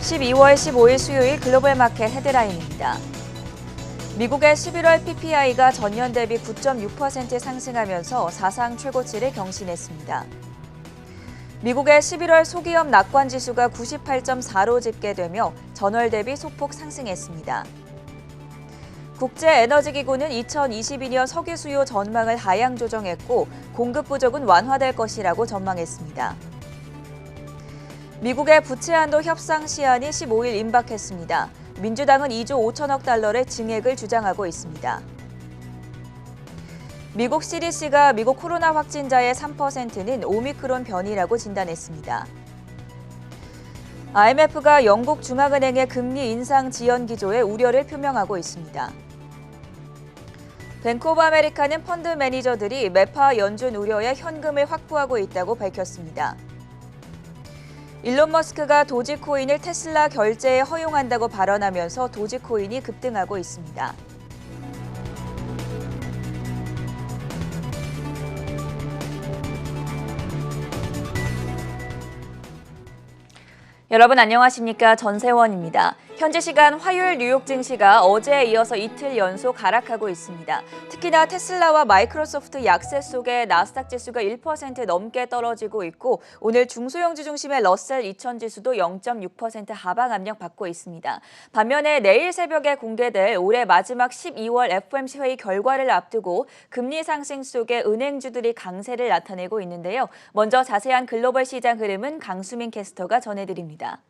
12월 15일 수요일 글로벌 마켓 헤드라인입니다. 미국의 11월 PPI가 전년 대비 9.6% 상승하면서 사상 최고치를 경신했습니다. 미국의 11월 소기업 낙관지수가 98.4로 집계되며 전월 대비 소폭 상승했습니다. 국제에너지기구는 2022년 석유 수요 전망을 하향 조정했고 공급 부족은 완화될 것이라고 전망했습니다. 미국의 부채 한도 협상 시한이 15일 임박했습니다. 민주당은 2조 5천억 달러의 증액을 주장하고 있습니다. 미국 CDC가 미국 코로나 확진자의 3%는 오미크론 변이라고 진단했습니다. IMF가 영국 중앙은행의 금리 인상 지연 기조에 우려를 표명하고 있습니다. 뱅크 오브 아메리카는 펀드 매니저들이 매파 연준 우려에 현금을 확보하고 있다고 밝혔습니다. 일론 머스크가 도지코인을 테슬라 결제에 허용한다고 발언하면서 도지코인이 급등하고 있습니다. 여러분 안녕하십니까? 전세원입니다. 현지 시간 화요일 뉴욕 증시가 어제에 이어서 이틀 연속 하락하고 있습니다. 특히나 테슬라와 마이크로소프트 약세 속에 나스닥 지수가 1% 넘게 떨어지고 있고 오늘 중소형주 중심의 러셀 2000 지수도 0.6% 하방 압력 받고 있습니다. 반면에 내일 새벽에 공개될 올해 마지막 12월 FOMC 회의 결과를 앞두고 금리 상승 속에 은행주들이 강세를 나타내고 있는데요. 먼저 자세한 글로벌 시장 흐름은 강수민 캐스터가 전해드립니다.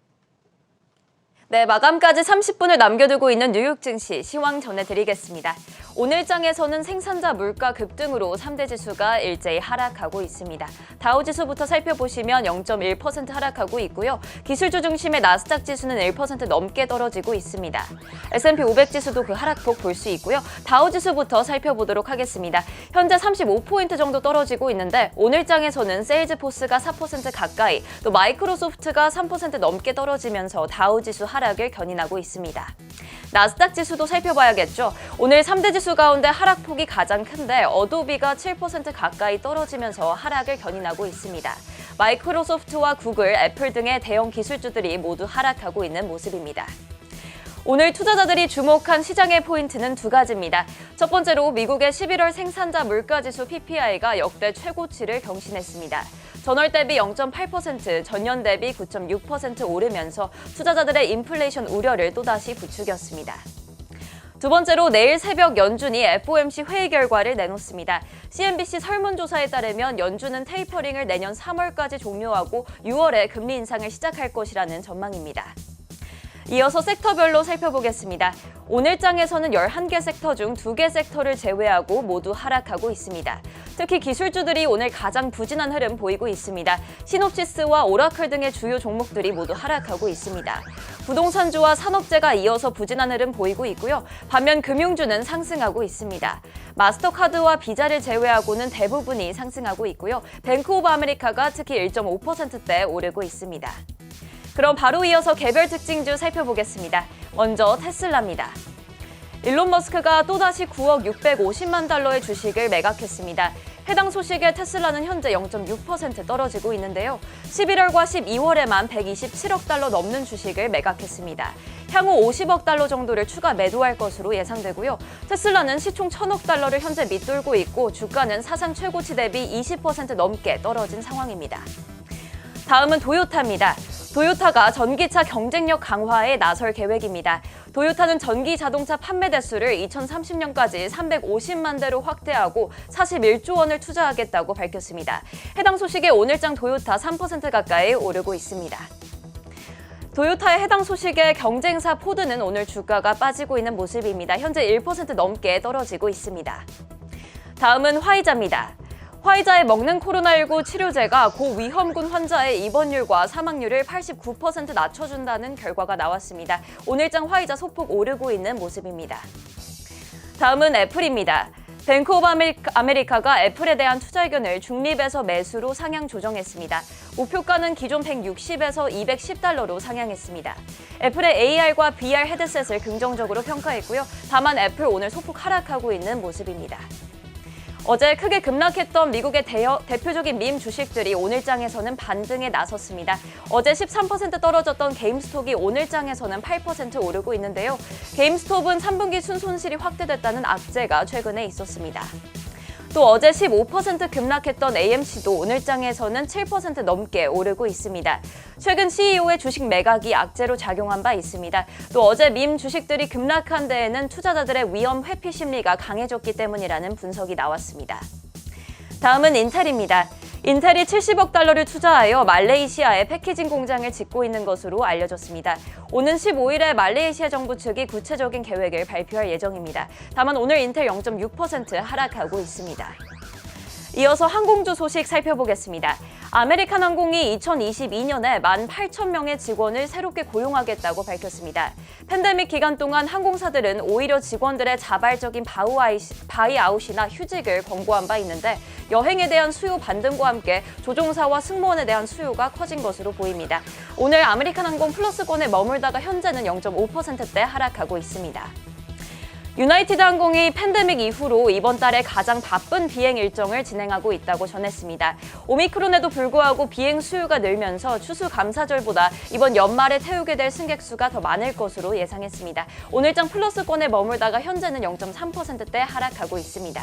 네, 마감까지 30분을 남겨두고 있는 뉴욕 증시 시황 전해드리겠습니다. 오늘 장에서는 생산자 물가 급등으로 3대 지수가 일제히 하락하고 있습니다. 다우지수부터 살펴보시면 0.1% 하락하고 있고요. 기술주 중심의 나스닥 지수는 1% 넘게 떨어지고 있습니다. S&P 500 지수도 그 하락폭 볼 수 있고요. 다우지수부터 살펴보도록 하겠습니다. 현재 35포인트 정도 떨어지고 있는데 오늘 장에서는 세일즈포스가 4% 가까이, 또 마이크로소프트가 3% 넘게 떨어지면서 다우지수 하락을 견인하고 있습니다. 나스닥 지수도 살펴봐야겠죠. 오늘 3대 지수 가운데 하락폭이 가장 큰데 어도비가 7% 가까이 떨어지면서 하락을 견인하고 있습니다. 마이크로소프트와 구글, 애플 등의 대형 기술주들이 모두 하락하고 있는 모습입니다. 오늘 투자자들이 주목한 시장의 포인트는 두 가지입니다. 첫 번째로 미국의 11월 생산자 물가지수 PPI가 역대 최고치를 경신했습니다. 전월 대비 0.8%, 전년 대비 9.6% 오르면서 투자자들의 인플레이션 우려를 또다시 부추겼습니다. 두 번째로 내일 새벽 연준이 FOMC 회의 결과를 내놓습니다. CNBC 설문조사에 따르면 연준은 테이퍼링을 내년 3월까지 종료하고 6월에 금리 인상을 시작할 것이라는 전망입니다. 이어서 섹터별로 살펴보겠습니다. 오늘 장에서는 11개 섹터 중 2개 섹터를 제외하고 모두 하락하고 있습니다. 특히 기술주들이 오늘 가장 부진한 흐름 보이고 있습니다. 시놉시스와 오라클 등의 주요 종목들이 모두 하락하고 있습니다. 부동산주와 산업재가 이어서 부진한 흐름 보이고 있고요. 반면 금융주는 상승하고 있습니다. 마스터카드와 비자를 제외하고는 대부분이 상승하고 있고요. 뱅크 오브 아메리카가 특히 1.5%대 오르고 있습니다. 그럼 바로 이어서 개별 특징주 살펴보겠습니다. 먼저 테슬라입니다. 일론 머스크가 또다시 9억 650만 달러의 주식을 매각했습니다. 해당 소식에 테슬라는 현재 0.6% 떨어지고 있는데요. 11월과 12월에만 127억 달러 넘는 주식을 매각했습니다. 향후 50억 달러 정도를 추가 매도할 것으로 예상되고요. 테슬라는 시총 1,000억 달러를 현재 밑돌고 있고 주가는 사상 최고치 대비 20% 넘게 떨어진 상황입니다. 다음은 도요타입니다. 도요타가 전기차 경쟁력 강화에 나설 계획입니다. 도요타는 전기 자동차 판매 대수를 2030년까지 350만 대로 확대하고 41조 원을 투자하겠다고 밝혔습니다. 해당 소식에 오늘장 도요타 3% 가까이 오르고 있습니다. 도요타의 해당 소식에 경쟁사 포드는 오늘 주가가 빠지고 있는 모습입니다. 현재 1% 넘게 떨어지고 있습니다. 다음은 화이자입니다. 화이자의 먹는 코로나19 치료제가 고위험군 환자의 입원율과 사망률을 89% 낮춰준다는 결과가 나왔습니다. 오늘장 화이자 소폭 오르고 있는 모습입니다. 다음은 애플입니다. 뱅크 오브 아메리카가 애플에 대한 투자 의견을 중립에서 매수로 상향 조정했습니다. 목표가는 기존 160에서 210달러로 상향했습니다. 애플의 AR과 VR 헤드셋을 긍정적으로 평가했고요. 다만 애플 오늘 소폭 하락하고 있는 모습입니다. 어제 크게 급락했던 미국의 대표적인 밈 주식들이 오늘장에서는 반등에 나섰습니다. 어제 13% 떨어졌던 게임스톱이 오늘장에서는 8% 오르고 있는데요. 게임스톱은 3분기 순손실이 확대됐다는 악재가 최근에 있었습니다. 또 어제 15% 급락했던 AMC도 오늘장에서는 7% 넘게 오르고 있습니다. 최근 CEO의 주식 매각이 악재로 작용한 바 있습니다. 또 어제 밈 주식들이 급락한 데에는 투자자들의 위험 회피 심리가 강해졌기 때문이라는 분석이 나왔습니다. 다음은 인텔입니다. 인텔이 70억 달러를 투자하여 말레이시아에 패키징 공장을 짓고 있는 것으로 알려졌습니다. 오는 15일에 말레이시아 정부 측이 구체적인 계획을 발표할 예정입니다. 다만 오늘 인텔 0.6% 하락하고 있습니다. 이어서 항공주 소식 살펴보겠습니다. 아메리칸 항공이 2022년에 18,000명의 직원을 새롭게 고용하겠다고 밝혔습니다. 팬데믹 기간 동안 항공사들은 오히려 직원들의 자발적인 바이아웃이나 휴직을 권고한 바 있는데 여행에 대한 수요 반등과 함께 조종사와 승무원에 대한 수요가 커진 것으로 보입니다. 오늘 아메리칸 항공 플러스권에 머물다가 현재는 0.5%대 하락하고 있습니다. 유나이티드 항공이 팬데믹 이후로 이번 달에 가장 바쁜 비행 일정을 진행하고 있다고 전했습니다. 오미크론에도 불구하고 비행 수요가 늘면서 추수감사절보다 이번 연말에 태우게 될 승객 수가 더 많을 것으로 예상했습니다. 오늘장 플러스권에 머물다가 현재는 0.3%대 하락하고 있습니다.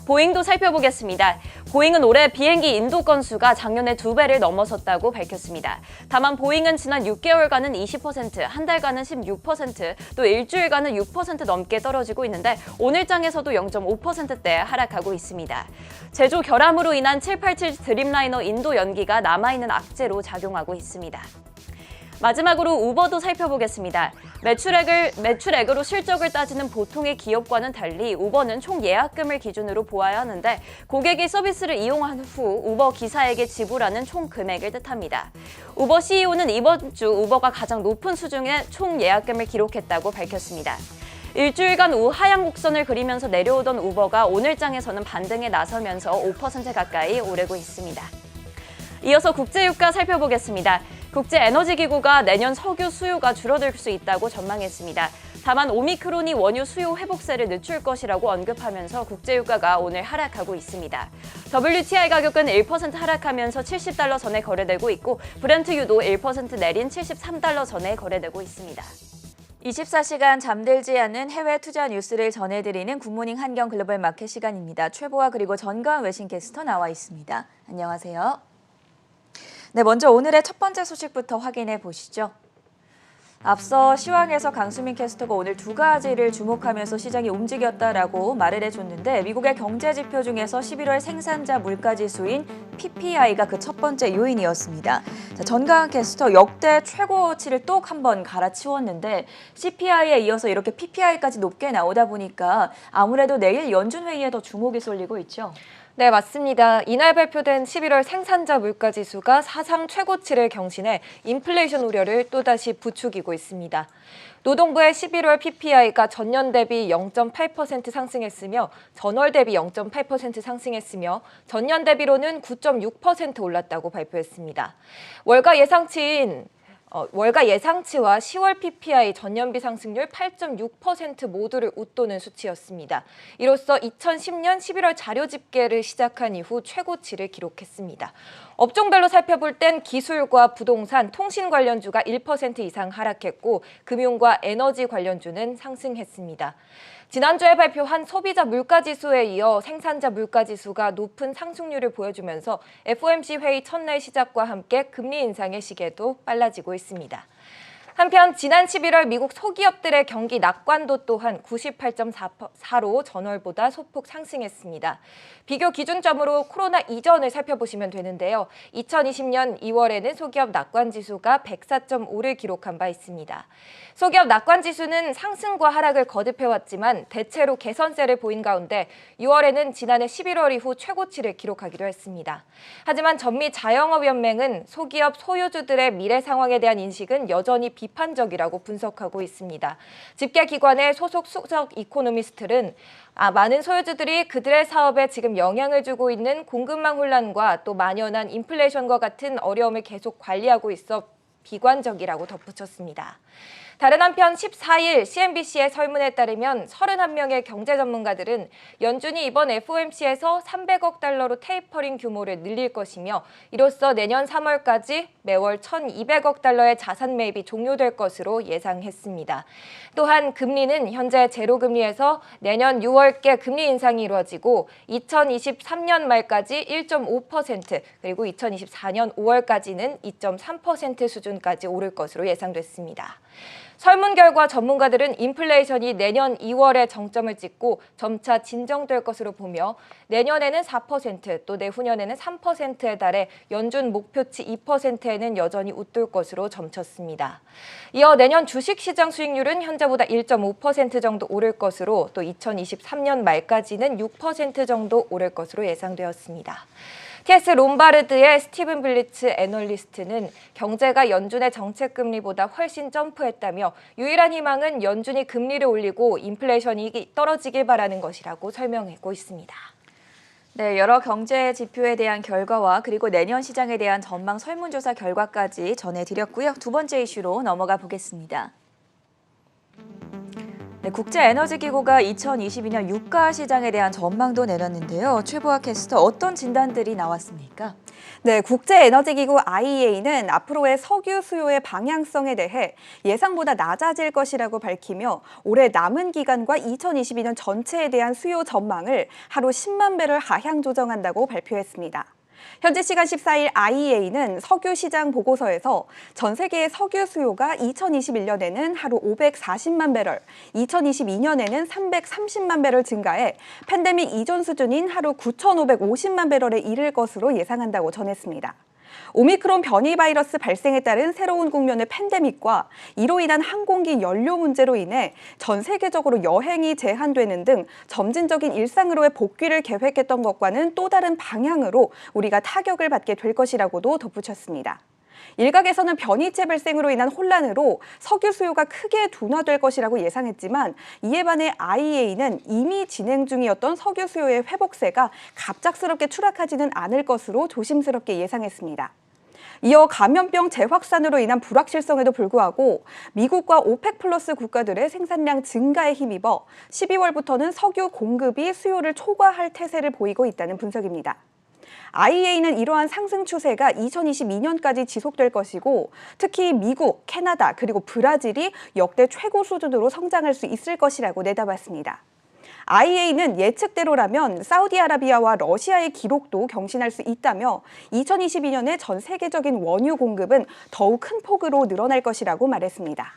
보잉도 살펴보겠습니다. 보잉은 올해 비행기 인도 건수가 작년의 2배를 넘어섰다고 밝혔습니다. 다만 보잉은 지난 6개월간은 20%, 한 달간은 16%, 또 일주일간은 6% 넘게 떨어지고 있는데 오늘장에서도 0.5%대 하락하고 있습니다. 제조 결함으로 인한 787 드림라이너 인도 연기가 남아있는 악재로 작용하고 있습니다. 마지막으로 우버도 살펴보겠습니다. 매출액으로 실적을 따지는 보통의 기업과는 달리 우버는 총 예약금을 기준으로 보아야 하는데 고객이 서비스를 이용한 후 우버 기사에게 지불하는 총 금액을 뜻합니다. 우버 CEO는 이번 주 우버가 가장 높은 수준의 총 예약금을 기록했다고 밝혔습니다. 일주일간 우하향 곡선을 그리면서 내려오던 우버가 오늘장에서는 반등에 나서면서 5% 가까이 오르고 있습니다. 이어서 국제유가 살펴보겠습니다. 국제에너지기구가 내년 석유 수요가 줄어들 수 있다고 전망했습니다. 다만 오미크론이 원유 수요 회복세를 늦출 것이라고 언급하면서 국제유가가 오늘 하락하고 있습니다. WTI 가격은 1% 하락하면서 70달러 선에 거래되고 있고 브렌트유도 1% 내린 73달러 선에 거래되고 있습니다. 24시간 잠들지 않는 해외 투자 뉴스를 전해드리는 굿모닝 한경 글로벌 마켓 시간입니다. 최보아 그리고 전가은 외신캐스터 나와 있습니다. 안녕하세요. 네, 먼저 오늘의 첫 번째 소식부터 확인해 보시죠. 앞서 시황에서 강수민 캐스터가 오늘 두 가지를 주목하면서 시장이 움직였다라고 말을 해줬는데 미국의 경제 지표 중에서 11월 생산자 물가지수인 PPI가 그 첫 번째 요인이었습니다. 자, 전가은 캐스터 역대 최고치를 또 한 번 갈아치웠는데 CPI에 이어서 이렇게 PPI까지 높게 나오다 보니까 아무래도 내일 연준 회의에 더 주목이 쏠리고 있죠. 네, 맞습니다. 이날 발표된 11월 생산자 물가지수가 사상 최고치를 경신해 인플레이션 우려를 또다시 부추기고 있습니다. 노동부의 11월 PPI가 전년 대비 0.8% 상승했으며 전월 대비 0.8% 상승했으며 전년 대비로는 9.6% 올랐다고 발표했습니다. 월가 예상치와 10월 PPI 전년비 상승률 8.6% 모두를 웃도는 수치였습니다. 이로써 2010년 11월 자료 집계를 시작한 이후 최고치를 기록했습니다. 업종별로 살펴볼 땐 기술과 부동산, 통신 관련주가 1% 이상 하락했고 금융과 에너지 관련주는 상승했습니다. 지난주에 발표한 소비자 물가지수에 이어 생산자 물가지수가 높은 상승률을 보여주면서 FOMC 회의 첫날 시작과 함께 금리 인상의 시계도 빨라지고 있습니다. 한편 지난 11월 미국 소기업들의 경기 낙관도 또한 98.4로 전월보다 소폭 상승했습니다. 비교 기준점으로 코로나 이전을 살펴보시면 되는데요. 2020년 2월에는 소기업 낙관지수가 104.5를 기록한 바 있습니다. 소기업 낙관지수는 상승과 하락을 거듭해왔지만 대체로 개선세를 보인 가운데 6월에는 지난해 11월 이후 최고치를 기록하기도 했습니다. 하지만 전미 자영업연맹은 소기업 소유주들의 미래 상황에 대한 인식은 여전히 비판적이라고 분석하고 있습니다. 집계기관의 소속 수석 이코노미스트는 많은 소유주들이 그들의 사업에 지금 영향을 주고 있는 공급망 혼란과 또 만연한 인플레이션과 같은 어려움을 계속 관리하고 있어 비관적이라고 덧붙였습니다. 다른 한편 14일 CNBC의 설문에 따르면 31명의 경제 전문가들은 연준이 이번 FOMC에서 300억 달러로 테이퍼링 규모를 늘릴 것이며 이로써 내년 3월까지 매월 1,200억 달러의 자산 매입이 종료될 것으로 예상했습니다. 또한 금리는 현재 제로금리에서 내년 6월께 금리 인상이 이루어지고 2023년 말까지 1.5% 그리고 2024년 5월까지는 2.3% 수준까지 오를 것으로 예상됐습니다. 설문 결과 전문가들은 인플레이션이 내년 2월에 정점을 찍고 점차 진정될 것으로 보며 내년에는 4%, 또 내후년에는 3%에 달해 연준 목표치 2%에는 여전히 웃돌 것으로 점쳤습니다. 이어 내년 주식시장 수익률은 현재보다 1.5% 정도 오를 것으로 또 2023년 말까지는 6% 정도 오를 것으로 예상되었습니다. TS 롬바르드의 스티븐 블리츠 애널리스트는 경제가 연준의 정책 금리보다 훨씬 점프했다며 유일한 희망은 연준이 금리를 올리고 인플레이션이 떨어지길 바라는 것이라고 설명하고 있습니다. 네, 여러 경제 지표에 대한 결과와 그리고 내년 시장에 대한 전망 설문조사 결과까지 전해드렸고요. 두 번째 이슈로 넘어가 보겠습니다. 네, 국제에너지기구가 2022년 유가 시장에 대한 전망도 내놨는데요. 최보아 캐스터, 어떤 진단들이 나왔습니까? 네, 국제에너지기구 IEA는 앞으로의 석유 수요의 방향성에 대해 예상보다 낮아질 것이라고 밝히며 올해 남은 기간과 2022년 전체에 대한 수요 전망을 하루 10만 배럴 하향 조정한다고 발표했습니다. 현지 시간 14일 IEA는 석유 시장 보고서에서 전 세계의 석유 수요가 2021년에는 하루 540만 배럴, 2022년에는 330만 배럴 증가해 팬데믹 이전 수준인 하루 9,550만 배럴에 이를 것으로 예상한다고 전했습니다. 오미크론 변이 바이러스 발생에 따른 새로운 국면의 팬데믹과 이로 인한 항공기 연료 문제로 인해 전 세계적으로 여행이 제한되는 등 점진적인 일상으로의 복귀를 계획했던 것과는 또 다른 방향으로 우리가 타격을 받게 될 것이라고도 덧붙였습니다. 일각에서는 변이체 발생으로 인한 혼란으로 석유 수요가 크게 둔화될 것이라고 예상했지만 이에 반해 IEA는 이미 진행 중이었던 석유 수요의 회복세가 갑작스럽게 추락하지는 않을 것으로 조심스럽게 예상했습니다. 이어 감염병 재확산으로 인한 불확실성에도 불구하고 미국과 오펙 플러스 국가들의 생산량 증가에 힘입어 12월부터는 석유 공급이 수요를 초과할 태세를 보이고 있다는 분석입니다. IEA는 이러한 상승 추세가 2022년까지 지속될 것이고 특히 미국, 캐나다 그리고 브라질이 역대 최고 수준으로 성장할 수 있을 것이라고 내다봤습니다. IEA는 예측대로라면 사우디아라비아와 러시아의 기록도 경신할 수 있다며 2022년에 전 세계적인 원유 공급은 더욱 큰 폭으로 늘어날 것이라고 말했습니다.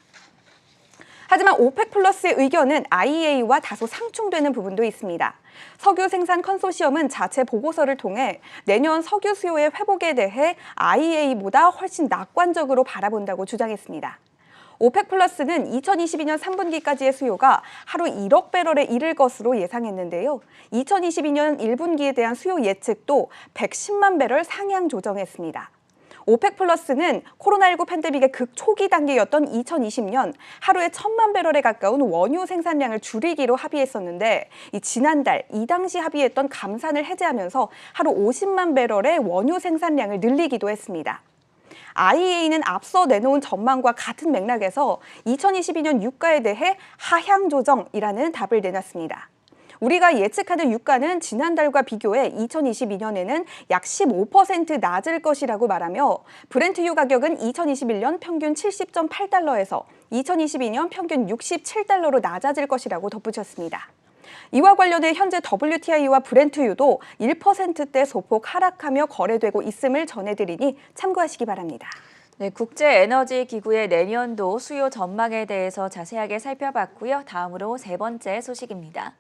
하지만 오펙 플러스의 의견은 IEA와 다소 상충되는 부분도 있습니다. 석유 생산 컨소시엄은 자체 보고서를 통해 내년 석유 수요의 회복에 대해 IEA보다 훨씬 낙관적으로 바라본다고 주장했습니다. 오펙 플러스는 2022년 3분기까지의 수요가 하루 1억 배럴에 이를 것으로 예상했는데요. 2022년 1분기에 대한 수요 예측도 110만 배럴 상향 조정했습니다. 오펙 플러스는 코로나19 팬데믹의 극초기 단계였던 2020년 하루에 1,000만 배럴에 가까운 원유 생산량을 줄이기로 합의했었는데 지난달 이 당시 합의했던 감산을 해제하면서 하루 50만 배럴의 원유 생산량을 늘리기도 했습니다. IEA는 앞서 내놓은 전망과 같은 맥락에서 2022년 유가에 대해 하향 조정이라는 답을 내놨습니다. 우리가 예측하는 유가는 지난달과 비교해 2022년에는 약 15% 낮을 것이라고 말하며 브렌트유 가격은 2021년 평균 70.8달러에서 2022년 평균 67달러로 낮아질 것이라고 덧붙였습니다. 이와 관련해 현재 WTI와 브렌트유도 1%대 소폭 하락하며 거래되고 있음을 전해드리니 참고하시기 바랍니다. 네, 국제에너지기구의 내년도 수요 전망에 대해서 자세하게 살펴봤고요. 다음으로 세 번째 소식입니다.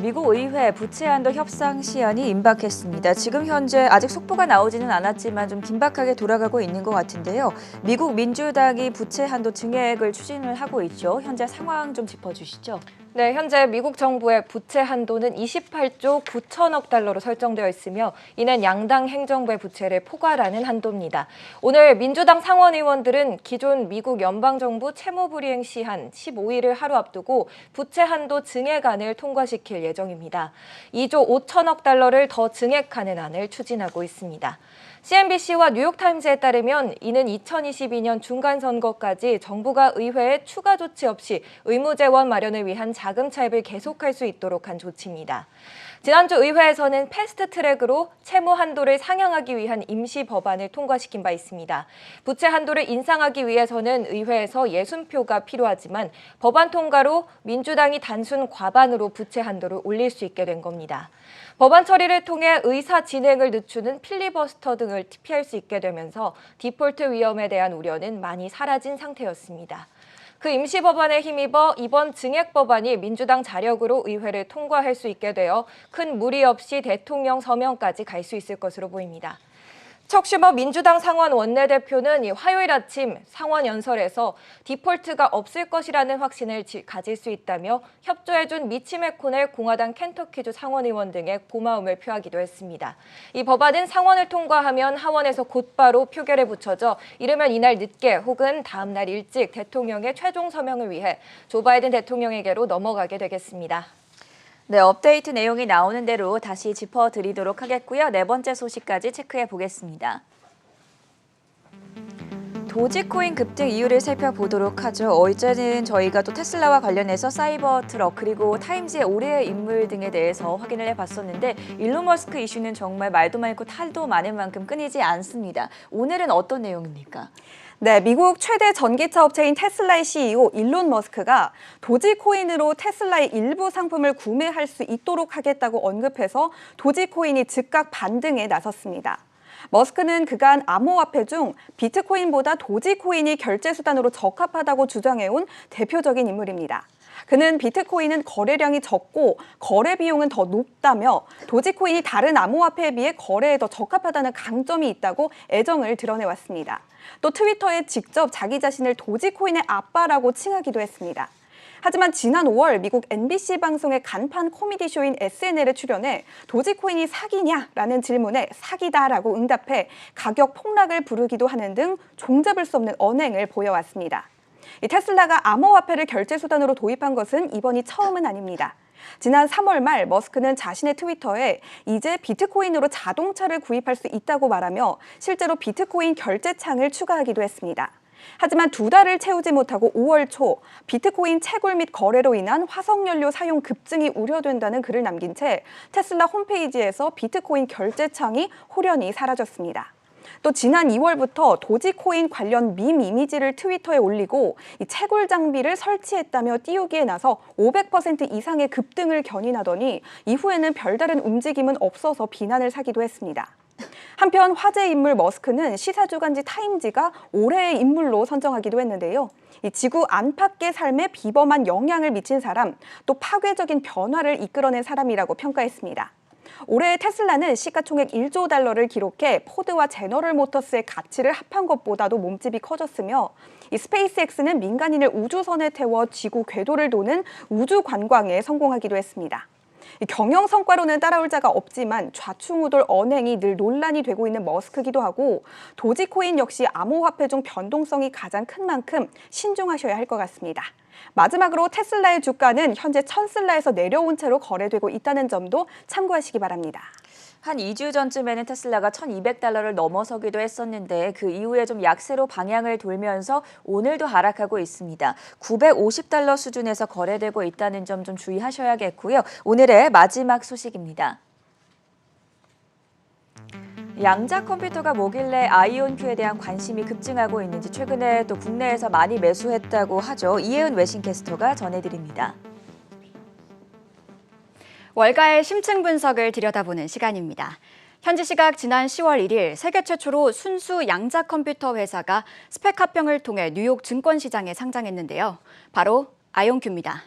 미국 의회 부채 한도 협상 시한이 임박했습니다. 지금 현재 아직 속보가 나오지는 않았지만 좀 긴박하게 돌아가고 있는 것 같은데요. 미국 민주당이 부채 한도 증액을 추진을 하고 있죠. 현재 상황 좀 짚어주시죠. 네, 현재 미국 정부의 부채 한도는 28조 9천억 달러로 설정되어 있으며 이는 양당 행정부의 부채를 포괄하는 한도입니다. 오늘 민주당 상원의원들은 기존 미국 연방정부 채무불이행 시한 15일을 하루 앞두고 부채 한도 증액안을 통과시킬 예정입니다. 2조 5천억 달러를 더 증액하는 안을 추진하고 있습니다. CNBC와 뉴욕타임즈에 따르면 이는 2022년 중간선거까지 정부가 의회에 추가 조치 없이 의무재원 마련을 위한 자금 차입을 계속할 수 있도록 한 조치입니다. 지난주 의회에서는 패스트트랙으로 채무 한도를 상향하기 위한 임시 법안을 통과시킨 바 있습니다. 부채 한도를 인상하기 위해서는 의회에서 60표가 필요하지만 법안 통과로 민주당이 단순 과반으로 부채 한도를 올릴 수 있게 된 겁니다. 법안 처리를 통해 의사 진행을 늦추는 필리버스터 등을 피할 수 있게 되면서 디폴트 위험에 대한 우려는 많이 사라진 상태였습니다. 그 임시 법안에 힘입어 이번 증액 법안이 민주당 자력으로 의회를 통과할 수 있게 되어 큰 무리 없이 대통령 서명까지 갈 수 있을 것으로 보입니다. 척 슈머 민주당 상원 원내대표는 화요일 아침 상원 연설에서 디폴트가 없을 것이라는 확신을 가질 수 있다며 협조해준 미치 맥코넬 공화당 켄터키주 상원의원 등의 고마움을 표하기도 했습니다. 이 법안은 상원을 통과하면 하원에서 곧바로 표결에 붙여져 이르면 이날 늦게 혹은 다음 날 일찍 대통령의 최종 서명을 위해 조 바이든 대통령에게로 넘어가게 되겠습니다. 네, 업데이트 내용이 나오는 대로 다시 짚어드리도록 하겠고요. 네 번째 소식까지 체크해 보겠습니다. 도지코인 급등 이유를 살펴보도록 하죠. 어제는 저희가 또 테슬라와 관련해서 사이버 트럭 그리고 타임즈의 올해의 인물 등에 대해서 확인을 해봤었는데 일론 머스크 이슈는 정말 말도 많고 탈도 많은 만큼 끊이지 않습니다. 오늘은 어떤 내용입니까? 네, 미국 최대 전기차 업체인 테슬라의 CEO 일론 머스크가 도지코인으로 테슬라의 일부 상품을 구매할 수 있도록 하겠다고 언급해서 도지코인이 즉각 반등에 나섰습니다. 머스크는 그간 암호화폐 중 비트코인보다 도지코인이 결제 수단으로 적합하다고 주장해온 대표적인 인물입니다. 그는 비트코인은 거래량이 적고 거래 비용은 더 높다며 도지코인이 다른 암호화폐에 비해 거래에 더 적합하다는 강점이 있다고 애정을 드러내왔습니다. 또 트위터에 직접 자기 자신을 도지코인의 아빠라고 칭하기도 했습니다. 하지만 지난 5월 미국 MBC 방송의 간판 코미디 쇼인 SNL에 출연해 도지코인이 사기냐라는 질문에 사기다라고 응답해 가격 폭락을 부르기도 하는 등 종잡을 수 없는 언행을 보여왔습니다. 테슬라가 암호화폐를 결제 수단으로 도입한 것은 이번이 처음은 아닙니다. 지난 3월 말 머스크는 자신의 트위터에 이제 비트코인으로 자동차를 구입할 수 있다고 말하며 실제로 비트코인 결제창을 추가하기도 했습니다. 하지만 2달을 채우지 못하고 5월 초 비트코인 채굴 및 거래로 인한 화석연료 사용 급증이 우려된다는 글을 남긴 채 테슬라 홈페이지에서 비트코인 결제창이 홀연히 사라졌습니다. 또 지난 2월부터 도지코인 관련 밈 이미지를 트위터에 올리고 이 채굴 장비를 설치했다며 띄우기에 나서 500% 이상의 급등을 견인하더니 이후에는 별다른 움직임은 없어서 비난을 사기도 했습니다. 한편 화제 인물 머스크는 시사주간지 타임지가 올해의 인물로 선정하기도 했는데요. 이 지구 안팎의 삶에 비범한 영향을 미친 사람, 또 파괴적인 변화를 이끌어낸 사람이라고 평가했습니다. 올해 테슬라는 시가총액 1조 달러를 기록해 포드와 제너럴 모터스의 가치를 합한 것보다도 몸집이 커졌으며 이 스페이스X는 민간인을 우주선에 태워 지구 궤도를 도는 우주 관광에 성공하기도 했습니다. 경영 성과로는 따라올 자가 없지만 좌충우돌 언행이 늘 논란이 되고 있는 머스크기도 하고 도지코인 역시 암호화폐 중 변동성이 가장 큰 만큼 신중하셔야 할 것 같습니다. 마지막으로 테슬라의 주가는 현재 1000슬라에서 내려온 채로 거래되고 있다는 점도 참고하시기 바랍니다. 한 2주 전쯤에는 테슬라가 1,200달러를 넘어서기도 했었는데 그 이후에 좀 약세로 방향을 돌면서 오늘도 하락하고 있습니다. 950달러 수준에서 거래되고 있다는 점 좀 주의하셔야겠고요. 오늘의 마지막 소식입니다. 양자 컴퓨터가 뭐길래 아이온큐에 대한 관심이 급증하고 있는지 최근에 또 국내에서 많이 매수했다고 하죠. 이혜은 외신캐스터가 전해드립니다. 월가의 심층 분석을 들여다보는 시간입니다. 현지 시각 지난 10월 1일 세계 최초로 순수 양자 컴퓨터 회사가 스펙 합병을 통해 뉴욕 증권시장에 상장했는데요. 바로 아이온큐입니다.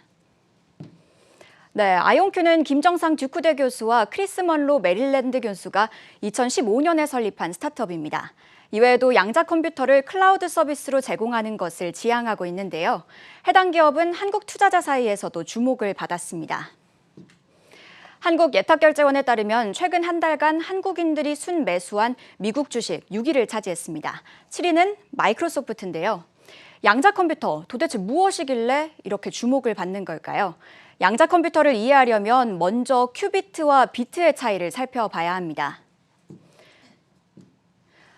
네, 아이온큐는 김정상 듀쿠대 교수와 크리스 먼로 메릴랜드 교수가 2015년에 설립한 스타트업입니다. 이외에도 양자 컴퓨터를 클라우드 서비스로 제공하는 것을 지향하고 있는데요. 해당 기업은 한국 투자자 사이에서도 주목을 받았습니다. 한국예탁결제원에 따르면 최근 한 달간 한국인들이 순매수한 미국 주식 6위를 차지했습니다. 7위는 마이크로소프트인데요. 양자 컴퓨터 도대체 무엇이길래 이렇게 주목을 받는 걸까요? 양자 컴퓨터를 이해하려면 먼저 큐비트와 비트의 차이를 살펴봐야 합니다.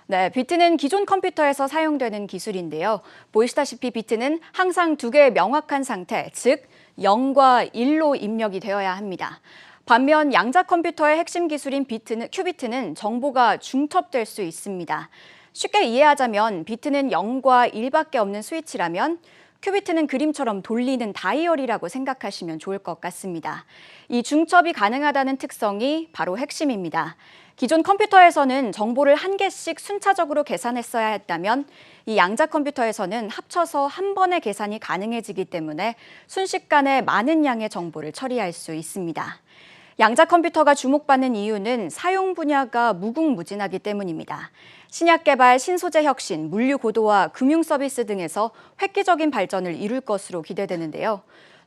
네, 비트는 기존 컴퓨터에서 사용되는 기술인데요. 보시다시피 비트는 항상 두 개의 명확한 상태, 즉 0과 1로 입력이 되어야 합니다. 반면 양자 컴퓨터의 핵심 기술인 큐비트는 정보가 중첩될 수 있습니다. 쉽게 이해하자면 비트는 0과 1밖에 없는 스위치라면 큐비트는 그림처럼 돌리는 다이얼이라고 생각하시면 좋을 것 같습니다. 이 중첩이 가능하다는 특성이 바로 핵심입니다. 기존 컴퓨터에서는 정보를 한 개씩 순차적으로 계산했어야 했다면 이 양자 컴퓨터에서는 합쳐서 한 번의 계산이 가능해지기 때문에 순식간에 많은 양의 정보를 처리할 수 있습니다. 양자 컴퓨터가 주목받는 이유는 사용 분야가 무궁무진하기 때문입니다. 신약 개발, 신소재 혁신, 물류 고도화, 금융 서비스 등에서 획기적인 발전을 이룰 것으로 기대되는데요.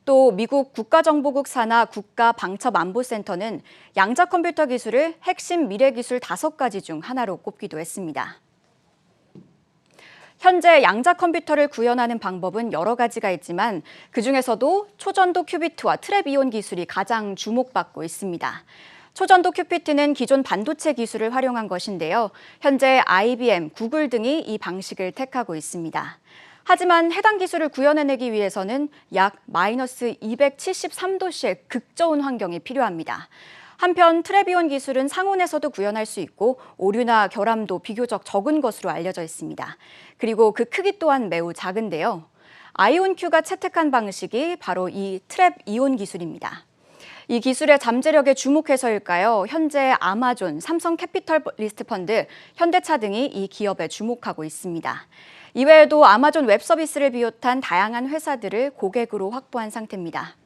또 미국 국가정보국 산하 국가방첩안보센터는 양자 컴퓨터 기술을 핵심 미래 기술 5가지 중 하나로 꼽기도 했습니다. 현재 양자 컴퓨터를 구현하는 방법은 여러 가지가 있지만 그중에서도 초전도 큐비트와 트랩 이온 기술이 가장 주목받고 있습니다. 초전도 큐비트는 기존 반도체 기술을 활용한 것인데요. 현재 IBM, 구글 등이 이 방식을 택하고 있습니다. 하지만 해당 기술을 구현해내기 위해서는 약 마이너스 273도씨의 극저온 환경이 필요합니다. 한편 트랩이온 기술은 상온에서도 구현할 수 있고 오류나 결함도 비교적 적은 것으로 알려져 있습니다. 그리고 그 크기 또한 매우 작은데요. 아이온큐가 채택한 방식이 바로 이 트랩이온 기술입니다. 이 기술의 잠재력에 주목해서일까요? 현재 아마존, 삼성 캐피털리스트 펀드, 현대차 등이 이 기업에 주목하고 있습니다. 이외에도 아마존 웹 서비스를 비롯한 다양한 회사들을 고객으로 확보한 상태입니다.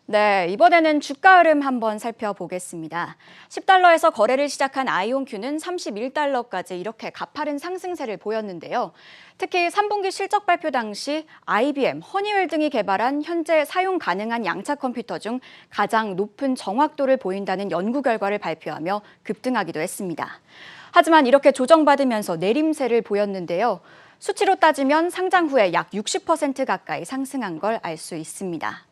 네, 이번에는 주가 흐름 한번 살펴보겠습니다. 10달러에서 거래를 시작한 아이온큐는 31달러까지 이렇게 가파른 상승세를 보였는데요. 특히 3분기 실적 발표 당시 IBM, 허니웰 등이 개발한 현재 사용 가능한 양자 컴퓨터 중 가장 높은 정확도를 보인다는 연구 결과를 발표하며 급등하기도 했습니다. 하지만 이렇게 조정받으면서 내림세를 보였는데요. 수치로 따지면 상장 후에 약 60% 가까이 상승한 걸 알 수 있습니다.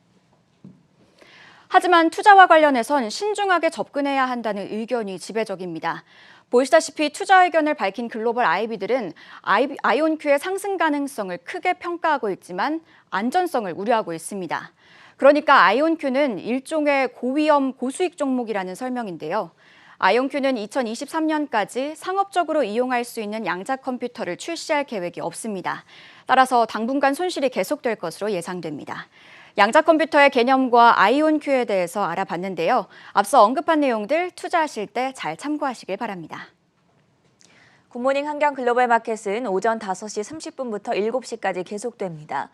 하지만 투자와 관련해선 신중하게 접근해야 한다는 의견이 지배적입니다. 보시다시피 투자 의견을 밝힌 글로벌 IB들은 아이온큐의 상승 가능성을 크게 평가하고 있지만 안전성을 우려하고 있습니다. 그러니까 아이온큐는 일종의 고위험 고수익 종목이라는 설명인데요. 아이온큐는 2023년까지 상업적으로 이용할 수 있는 양자 컴퓨터를 출시할 계획이 없습니다. 따라서 당분간 손실이 계속될 것으로 예상됩니다. 양자 컴퓨터의 개념과 아이온큐에 대해서 알아봤는데요. 앞서 언급한 내용들 투자하실 때 잘 참고하시길 바랍니다. 굿모닝 한경 글로벌 마켓은 오전 5시 30분부터 7시까지 계속됩니다.